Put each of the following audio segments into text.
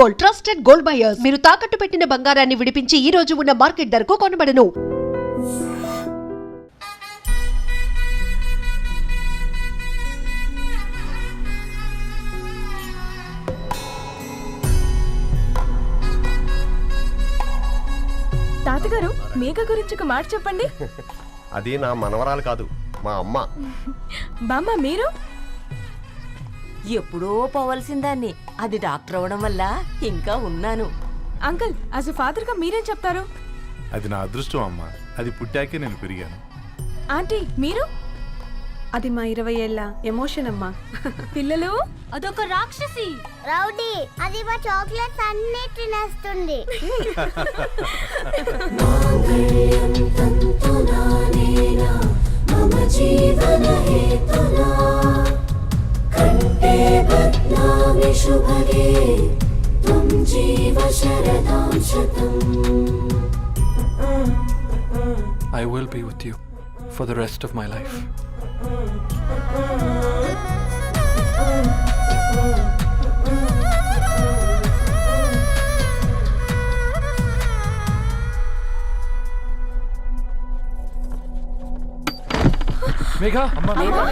Gold, trusted gold buyers. మీరు తాకట్టు పెట్టిన బంగారాన్ని విడిపించి ఈ రోజు ఉన్న మార్కెట్ ధరకు కొనబడను. తాతగారు, మేఘ గురించి ఒక మాట చెప్పండి. అది నా మనవరాలు కాదు, మా అమ్మ. బామ్మ, మీరు ఎప్పుడో పోవలసిందాన్ని, అది డాక్టర్ అవడం వల్ల ఇంకా ఉన్నాను. అంకుల్, యాజ్ ఎ ఫాదర్ గా మీరేం చెప్తారు? అది నా అదృష్టం అమ్మా, అది పుట్టాకే నేను పెరిగాను. ఆంటీ, మీరు? అది మా 20 ఏళ్ల ఎమోషన్ అమ్మా. పిల్లలు, అదొక రాక్షసి రౌడీ, అది మా చాక్లెట్స్ అన్ని తినేస్తుంది. I will be with you for the rest of my life. Megha! Megha!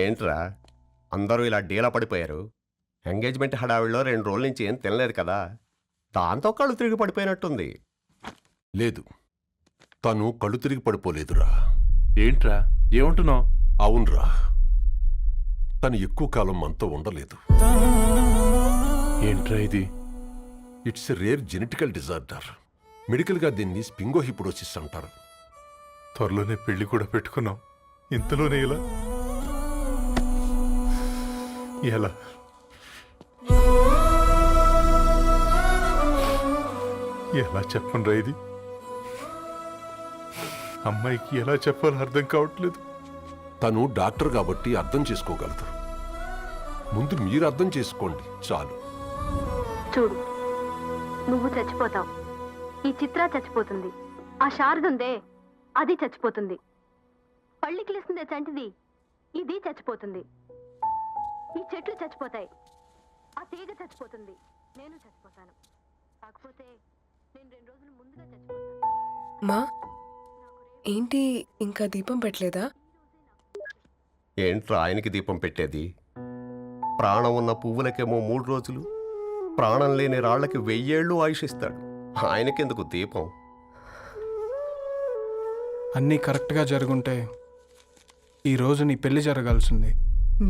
ఏంట్రా అందరూ ఇలా డీలా పడిపోయారు? ఎంగేజ్మెంట్ హడావిడిలో 2 రోజుల నుంచి ఏం తినలేదు కదా, దాంతో కళ్ళు తిరిగి పడిపోయినట్టుంది. లేదు, తను కళ్ళు తిరిగి పడిపోలేదురా. ఏంట్రా ఏమంటున్నావు? అవునరా, తను ఎక్కువ కాలం మనతో ఉండలేదు. ఏంట్రా ఇది? It's a rare genetical disorder. మెడికల్గా దీన్ని స్పింగోహిపోడోసిస్ అంటారు. త్వరలోనే పెళ్లి కూడా పెట్టుకున్నాం, ఇంతలోనే ఇలా ఎలా? ఎలా చెప్పనురా ఇది? అమ్మాయికి ఎలా చెప్పాలో అర్థం కావట్లేదు. తను డాక్టర్ కాబట్టి అర్థం చేసుకోగలదు. ముందు మీరు అర్థం చేసుకోండి చాలు. చూడు, నువ్వు చచ్చిపోతావు, ఈ చిత్ర చచ్చిపోతుంది, ఆ శారదుందే అది చచ్చిపోతుంది, పళ్ళికిలిస్తుందే చంటిది ఇది చచ్చిపోతుంది, ఈ చెట్లు చచ్చిపోతాయి, ఆ తీగ చచ్చిపోతుంది, నేను చచ్చిపోతాను. కాకపోతే నేను 2 రోజులు ముందుగా చచ్చిపోతాను. మా ఏంటి, ఇంకా దీపం పెట్టలేదా? ఏంట్రా ఆయనకి దీపం పెట్టేది? ప్రాణం ఉన్న పువ్వులకేమో 3 రోజులు, ప్రాణం లేని రాళ్లకి 1000 ఏళ్ళు ఆయుషిస్తాడు. ఆయనకెందుకు దీపం? అన్నీ కరెక్ట్గా జరుగుంటే ఈరోజు నీ పెళ్లి జరగాల్సింది.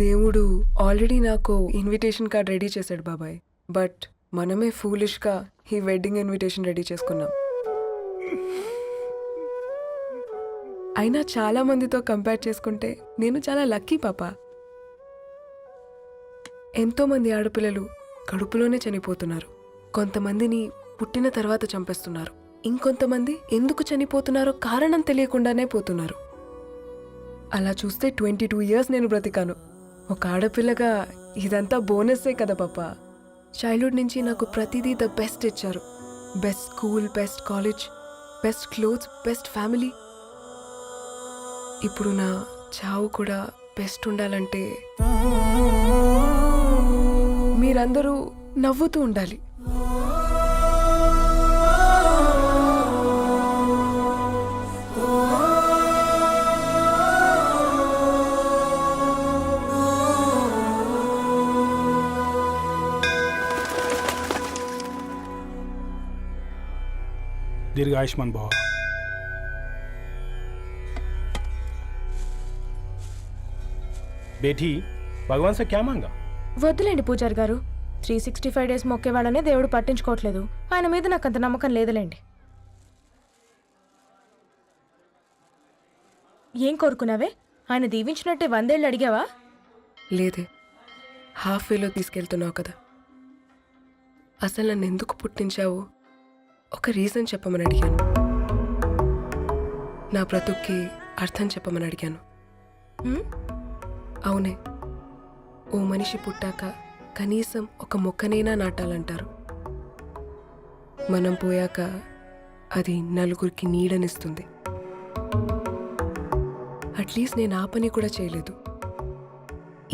దేవుడు ఆల్రెడీ నాకు ఇన్విటేషన్ కార్డ్ రెడీ చేశాడు బాబాయ్. బట్ మనమే ఫూలిష్గా ఈ వెడ్డింగ్ ఇన్విటేషన్ రెడీ చేసుకున్నాం. అయినా చాలా మందితో కంపేర్ చేసుకుంటే నేను చాలా లక్కీ పాప. ఎంతోమంది ఆడపిల్లలు కడుపులోనే చనిపోతున్నారు, కొంతమందిని పుట్టిన తర్వాత చంపేస్తున్నారు, ఇంకొంతమంది ఎందుకు చనిపోతున్నారో కారణం తెలియకుండానే పోతున్నారు. అలా చూస్తే 22 ఇయర్స్ నేను బ్రతికాను. ఒక ఆడపిల్లగా ఇదంతా బోనస్సే కదా పాప. చైల్డ్హుడ్ నుంచి నాకు ప్రతిదీ ద బెస్ట్ ఇచ్చారు. Best school, best college, best clothes, best family. ఇప్పుడు నా చావు కూడా బెస్ట్ ఉండాలంటే మీరందరూ నవ్వుతూ ఉండాలి. दीर्घ आयुष्मान भव. बेटी, भगवान से क्या मांगा? వద్దులేండి పూజారి గారు, 365 డేస్ మొక్కే వాళ్ళనే దేవుడు పట్టించుకోవట్లేదు. ఆయన మీద నాకు అంత నమ్మకం లేదులేండి. ఏం కోరుకున్నావే? ఆయన దీవించినట్టే 100 ఏళ్ళు అడిగావా? లేదే, హాఫ్ వేలో తీసుకెళ్తున్నావు కదా. అసలు నన్ను ఎందుకు పుట్టించావు ఒక రీజన్ చెప్పమని అడిగాను. నా బ్రతుక్కి అర్థం చెప్పమని అడిగాను. అవునే, ఓ మనిషి పుట్టాక కనీసం ఒక మొక్కనైనా నాటాలంటారు. మనం పోయాక అది నలుగురికి నీడనిస్తుంది. అట్లీస్ట్ నేను ఆ పని కూడా చేయలేదు.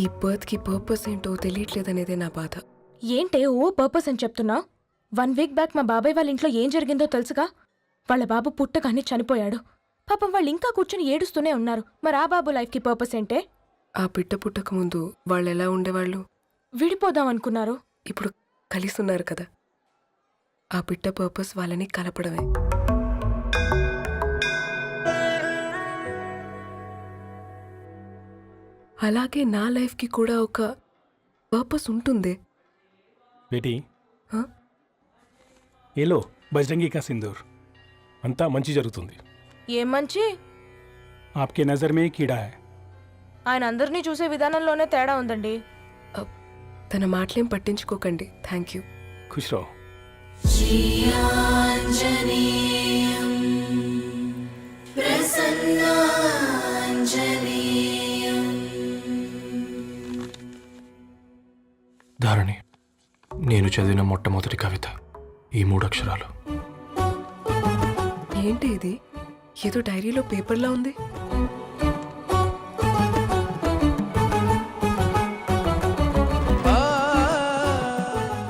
ఈ బర్త్కి పర్పస్ ఏంటో తెలియట్లేదనేదే నా బాధ. ఏంటే ఓ పర్పస్ అని చెప్తున్నా? 1 వీక్ బ్యాక్ మా బాబాయ్ వాళ్ళ ఇంట్లో ఏం జరిగిందో తెలుసుగా? వాళ్ళ బాబు పుట్టగానే చనిపోయాడు. పాపం వాళ్ళు ఇంకా కూర్చొని ఏడుస్తూనే ఉన్నారు. మరి ఆ బాబు లైఫ్కి పర్పస్ ఏంటే? ఆ బిడ్డ పుట్టక ముందు వాళ్ళు ఎలా ఉండేవాళ్ళు? విడిపోదాం అనుకున్నారు. ఇప్పుడు కలిసి ఉన్నారు కదా. ఆ బిడ్డ పర్పస్ వాళ్ళని కలపడమే. అలాగే నా లైఫ్కి కూడా ఒక పర్పస్ ఉంటుంది. बेटी हाँ? ये लो बजरंगी का सिंदूर अंता मंची जరుగుతుంది. ఏం మంచి? आपके नजर में कीड़ा है. ఆయన అందరినీ చూసే విధానంలోనే తేడా ఉందండి. తన మాటలేం పట్టించుకోకండి. Thank you. खुश रहो. ధారణి, నేను చదివిన మొట్టమొదటి కవిత ఈ 3 అక్షరాలు. ఏంటి ఇది? ఏదో డైరీలో పేపర్లా ఉంది.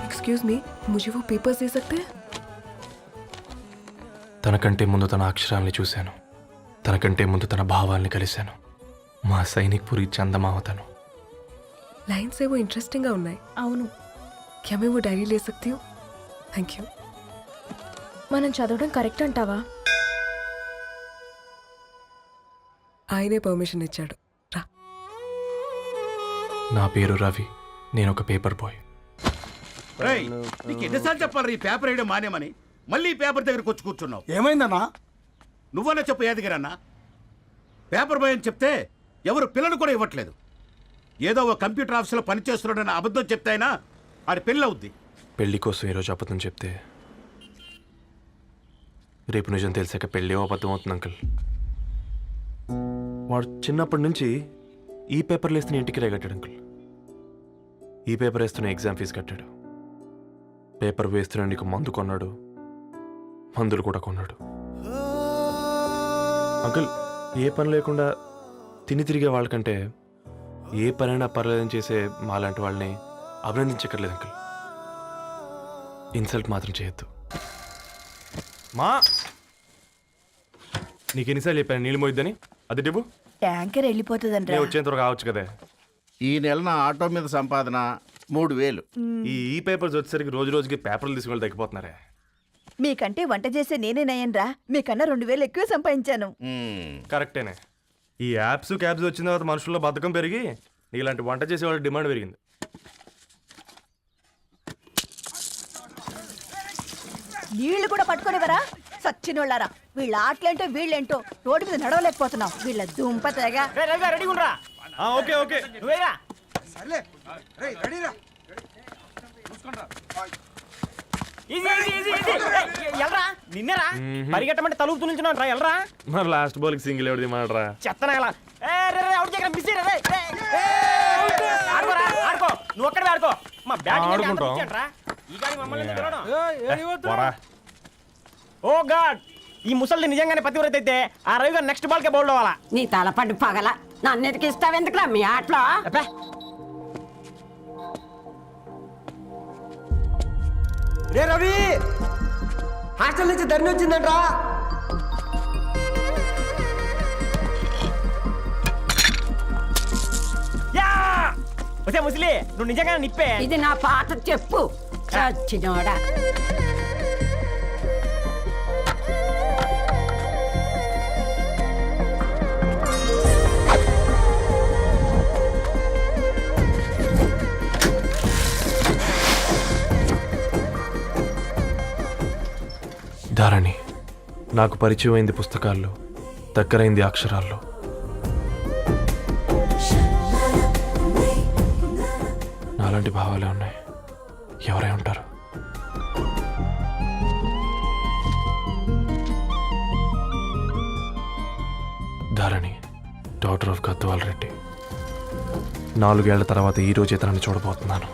एक्सक्यूज मी, मुझे वो पेपर्स दे सकते हैं? తనకంటే ముందు తన అక్షరాల్ని చూశాను. తనకంటే ముందు తన భావాల్ని కలిశాను. మా సైనిక్ పురి చందమావతను. लाइन्स है वो इंटरेस्टिंग ఉన్నాయి. అవును, क्या मैं वो डायरी ले सकती हूँ? Thank you. మనం చదవడం కరెక్ట్ అంటావా? ఆయనే పర్మిషన్ ఇచ్చాడు. రా. నా పేరు రవి. నేను ఒక పేపర్ బాయ్. నీకు ఎన్నిసార్లు చెప్పాలి ఈ పేపర్ వేయడం మానేమని? మళ్ళీ ఈ పేపర్ దగ్గరకు వచ్చి కూర్చున్నావు. ఏమైందన్నా? నువ్వన్నా చెప్పు యాదగిరన్నా. పేపర్ బాయ్ అని చెప్తే ఎవరు పిల్లలు కూడా ఇవ్వట్లేదు. ఏదో ఒక కంప్యూటర్ ఆఫీసులో పనిచేస్తున్నాడని అబద్ధం చెప్తే అయినా ఆడి పెళ్ళి అవుద్ది. పెళ్లి కోసం ఈరోజు అబద్ధం చెప్తే రేపు నిజం తెలిసాక పెళ్ళి అబద్ధం అవుతుంది అంకుల్. వాడు చిన్నప్పటి నుంచి ఈ పేపర్లు వేస్తున్న ఇంటికి రేగట్టాడు అంకుల్. ఈ పేపర్ వేస్తున్న ఎగ్జామ్ ఫీజు కట్టాడు. పేపర్ వేస్తున్న నీకు మందు కొన్నాడు. మందులు కూడా కొన్నాడు. అంకుల్, ఏ పని లేకుండా తిని తిరిగే వాళ్ళకంటే ఏ పనైనా పర్లేదని చేసే మాలాంటి వాళ్ళని అభినందించక్కర్లేదు అంకుల్. ఇన్సల్ట్ మాత్రం చేయొద్దు. మా నీకు ఎన్నిసార్లు చెప్పాను నీళ్ళు మోయిద్దని? అది డిబు ట్యాంకర్ వెళ్ళిపోతుందండి. నేను వచ్చేంత వరకు కావచ్చు కదా. ఈ నెల నా ఆటో మీద సంపాదన 3000. ఈ పేపర్స్ వచ్చేసరికి రోజు రోజుకి పేపర్లు తీసుకుని తగ్గిపోతున్నారే. మీకంటే వంట చేసే నేనే నయ్యన్రా. మీకన్నా 2000 ఎక్కువ సంపాదించాను. కరెక్టేనే. ఈ యాప్స్ క్యాబ్స్ వచ్చిన తర్వాత మనుషుల్లో బద్ధకం పెరిగి ఇలాంటి వంట చేసే వాళ్ళ డిమాండ్ పెరిగింది. నీళ్లు కూడా పట్టుకునేవరా సచ్చినోళ్ళారా. వీళ్ళ ఆటలేంటో వీళ్ళేంటో రోడ్డు మీద నడవలేకపోతున్నాం. వీళ్ళ దుంప తెగ. ఓకే ఓకే నిన్నరా పరిగెట్టమంటే తలుపుతూ నుంచి ఎల్రా. మరి లాస్ట్ బాల్ కి సింగిల్ ఎవరిది మాడరా? చెత్తనా ఆడుకో. నువ్వు ఒక్కడే ఆడుకో. మా ఓ గాడ్, ఈ ముసలి నిజంగానే పతివ్రత అయితే ఆ రవి గారు నెక్స్ట్ బాల్ కే బౌల్డ్ అవ్వాలా. నీ తలపండు పగల నన్ను ఎదికి ఇస్తావెందుకురా మీ ఆటలో? రే రవి, హాస్టల్ నుంచి ధరణి వచ్చిందంట్రా. ఒసే ముసలి, నువ్వు నిజంగా నిప్పే. ఇది నా పాత చెప్పు చచ్చినోడా. ధారణి, నాకు పరిచయం అయింది పుస్తకాల్లో, దగ్గరైంది అక్షరాల్లో. నాలాంటి భావాలే ఉన్నాయి. ఎవరై ఉంటారు? Dharani, daughter of Gadwal Reddy. 4 ఏళ్ల తర్వాత ఈ రోజు ఇతరాన్ని చూడబోతున్నాను.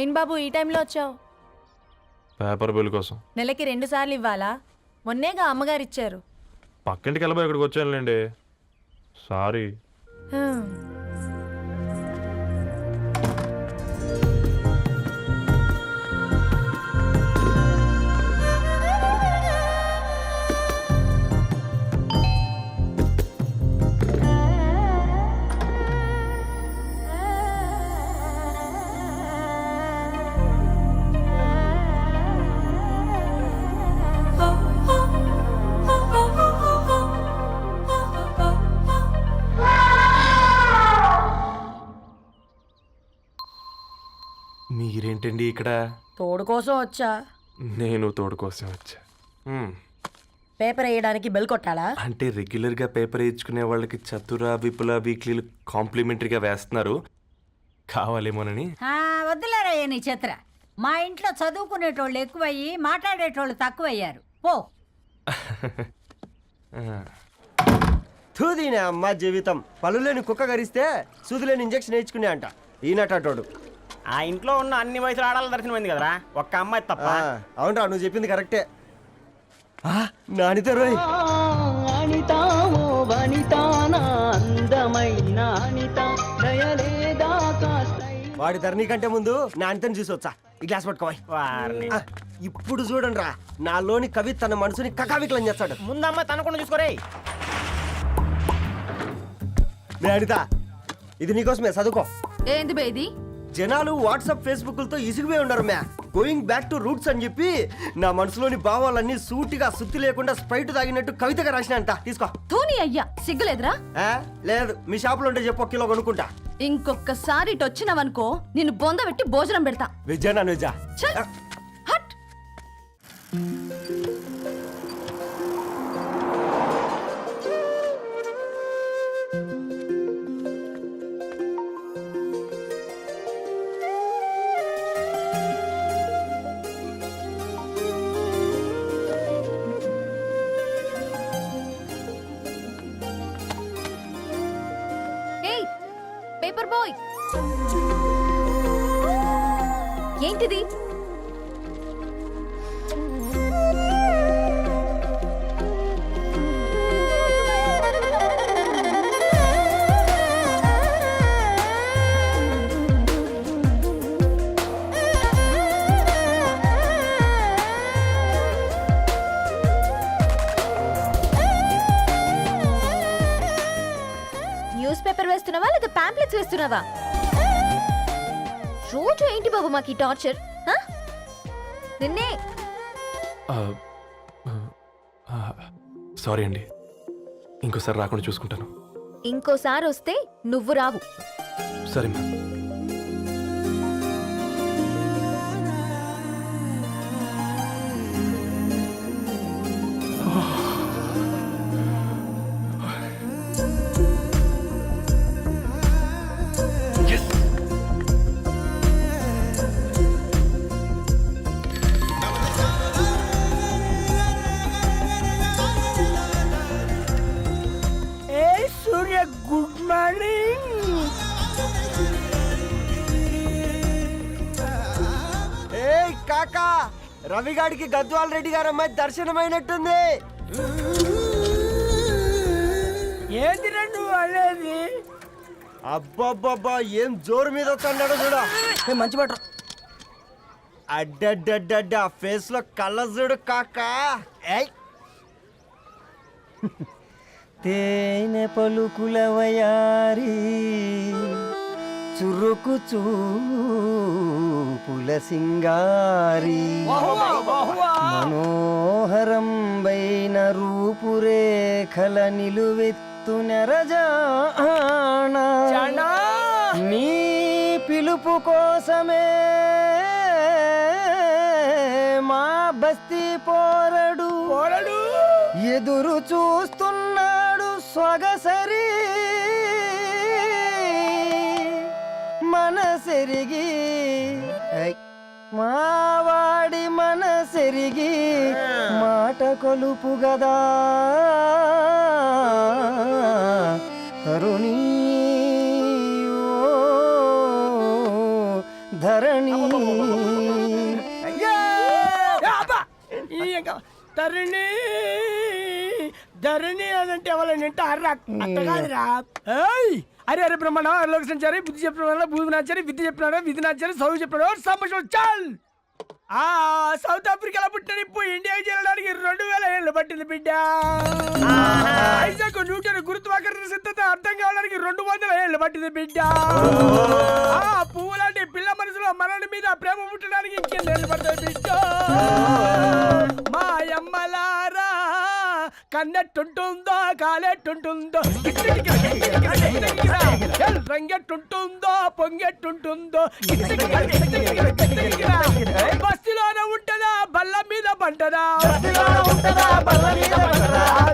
ఏం బాబు ఈ టైంలో వచ్చావు? పేపర్ బిల్ కోసం. నెలకి 2 సార్లు ఇవ్వాలా? మొన్నేగా అమ్మగారు ఇచ్చారు. పక్కింటికి వెళ్ళబోయి ఇక్కడికి వచ్చానులేండి. సారీ. మీరేంటండి ఇక్కడ? తోడు కోసం వచ్చా. నేను తోడు కోసం వచ్చా. పేపర్ వేయడానికి బెల్ కొట్టాలా? అంటే రెగ్యులర్గా పేపర్ వేయించుకునే వాళ్ళకి చతుర విపుల వీక్లీలు కాంప్లిమెంటరీగా వేస్తున్నారు, కావాలేమోనని. వద్దులేరా నీ చిత్ర. మా ఇంట్లో చదువుకునేటోళ్ళు ఎక్కువయ్యి మాట్లాడేటోళ్ళు తక్కువయ్యారు. పో. తూదీనే అమ్మ జీవితం. పలులేని కుక్క గరిస్తే సూదులేని ఇంజక్షన్ వేయించుకునే అంట ఈనటోడు. ఆ ఇంట్లో ఉన్న అన్ని వయసులో ఆడాలి దర్శనమైంది కదరా, ఒక్క అమ్మాయి తప్ప. అవునరా, నువ్వు చెప్పింది కరెక్టే. నానితో రోయ్. వాడి ధరణి కంటే ముందు నానితని చూసి వచ్చా. ఈ గ్లాస్ పట్టుకోవాలి. ఇప్పుడు చూడండి రా, నాలోని కవి తన మనసుని కకావికలం చేస్తాడు. ముందమ్మాయి తనకుండా చూసుకోరే. అనిత, ఇది నీకోసమే, చదువుకో. ఏంది బేది? జనాలు వాట్సాప్ ఫేస్బుక్లతో ఇసిగిపోయి ఉన్నారు మ్యా. గోయింగ్ బ్యాక్ టు రూట్స్ అని చెప్పి నా మనసులోని భావాలన్నీ సూటిగా సుత్తి లేకుండా స్ప్రైట్ తాగినట్టు కవితగా రాసిన అంట. తీసుకో. తూని అయ్యా, సిగ్గులేదురా? లేదు, మీ షాప్ లో ఉంటే చెప్పు, 1 కిలో కొనుక్కుంటా. ఇంకొకసారి ఇటు వచ్చినవనుకో నిన్ను బొంద పెట్టి భోజనం పెడతా. వెజ్జా నాన్ వెజ్జా? హట్. పేపర్ బాయ్, ఏంటిది? న్యూస్ పేపర్ వేస్తున్నావా లేదా పాంప్లెట్స్ వేస్తున్నావా? రోజు ఏంటి బాబు మాకు టార్చర్? నిన్నే. సారీ అండి, ఇంకోసారి రాకుండా చూసుకుంటాను. ఇంకోసారి వస్తే నువ్వు రావు. సరే మ్యామ్. సూర్య, గుడ్ మార్నింగ్. రవిగాడికి గద్వాల్ రెడ్డి గారు అమ్మాయి దర్శనమైనట్టుంది. ఏంటి నువ్వు అనేది? అబ్బబ్బబ్బా ఏం జోరు మీద వస్తున్నాడో చూడ. మంచి పట్టు. అడ్డడ్డడ్డ ఫేస్ లో కళ్ళ చూడు కాక. తేనె పలుకుల వయారి చురుకు చూపుల సింగారి మనోహరం బైన రూపురేఖల నిలువెత్తు నెరజానా నీ పిలుపు కోసమే మా బస్తీ పోరడు ఎదురు చూస్తున్నాడు సొగసరి మనసెరిగి మావాడి మనసెరిగి మాట కొలుపు గదా తరుణీ ధరణి తరుణి ధరణి అదంటే ఎవరైనా అట్ట కాదురా. అరే అరే బ్రహ్మణ లోక సంచారి బుద్ధి చెప్పిన భూమి నాచారి విద్య చెప్పినాడు విధి నాచారి చదువు చెప్పినాడు సంభాషణ చాల్. సౌత్ ఆఫ్రికాలో పుట్టిన ఇప్పుడు ఇండియాకి చేరడానికి 2000 ఏళ్ళు పట్టింది బిడ్డ. ఐజాక్ న్యూటన్ గురుత్వాకర్షణ సిద్ధత అర్థం కావడానికి 200 ఏళ్ళు పట్టింది బిడ్డ. పువ్వు లాంటి పిల్ల మనసులో మనని మీద ప్రేమ పుట్టడానికి ఇంకేళ్ళు పడతాయి బిడ్డ. మా అమ్మలారా కన్నెట్టుంటుందో కాలెట్టుంటుందో రంగెట్టుంటుందో పొంగెట్టుంటుందో బస్తిలోనే ఉంటదా బల్ల మీద పంటదా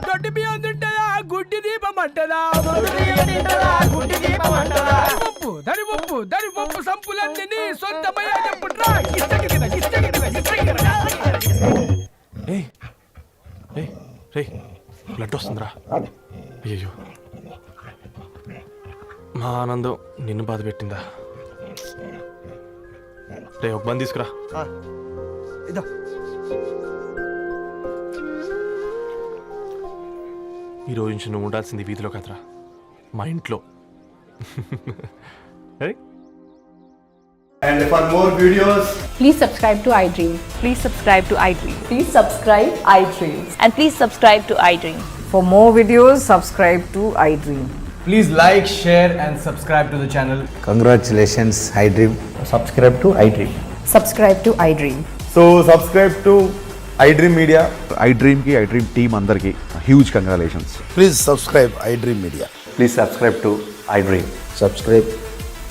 దొడ్డి బియ్యం తింటదా గుడ్డి దీపం అంటదా దరి పప్పు సంపులన్నీ సొంతమయ్యా చెప్పుట్రా. బ్లడ్ వస్తుందిరా. అయ్యో మా ఆనందం నిన్ను బాధ పెట్టిందా? రే ఒక బంద్ తీసుకురా. ఈరోజు నుంచి నువ్వు ఉండాల్సింది వీధిలో కదరా, మా ఇంట్లో. And for more videos, please subscribe to iDream. Please subscribe to iDream. Please subscribe iDream. And please subscribe to iDream. For more videos, subscribe to iDream. please like, share and subscribe to the channel. Congratulations, iDream. Subscribe to iDream. Subscribe to iDream. So subscribe to iDream Media. iDream ki iDream team andarki huge congratulations. Please subscribe iDream Media. Please subscribe to iDream. Subscribe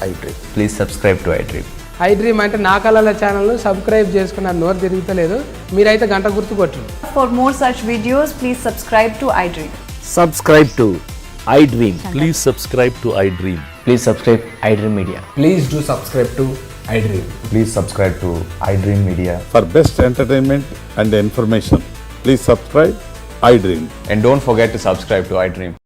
iDream. Please subscribe to iDream. iDream అంటే నా కళల ఛానల్ను subscribe చేసుకున్న నోరు తిరుగుతలేదు, మీరైతే గంట గుర్తు కొట్టండి. For more such videos, please subscribe to iDream. Subscribe to iDream. Please subscribe to iDream. Please subscribe iDream Media. Please do subscribe to iDream. Please subscribe to iDream Media. For best entertainment and information, please subscribe iDream. And don't forget to subscribe to iDream.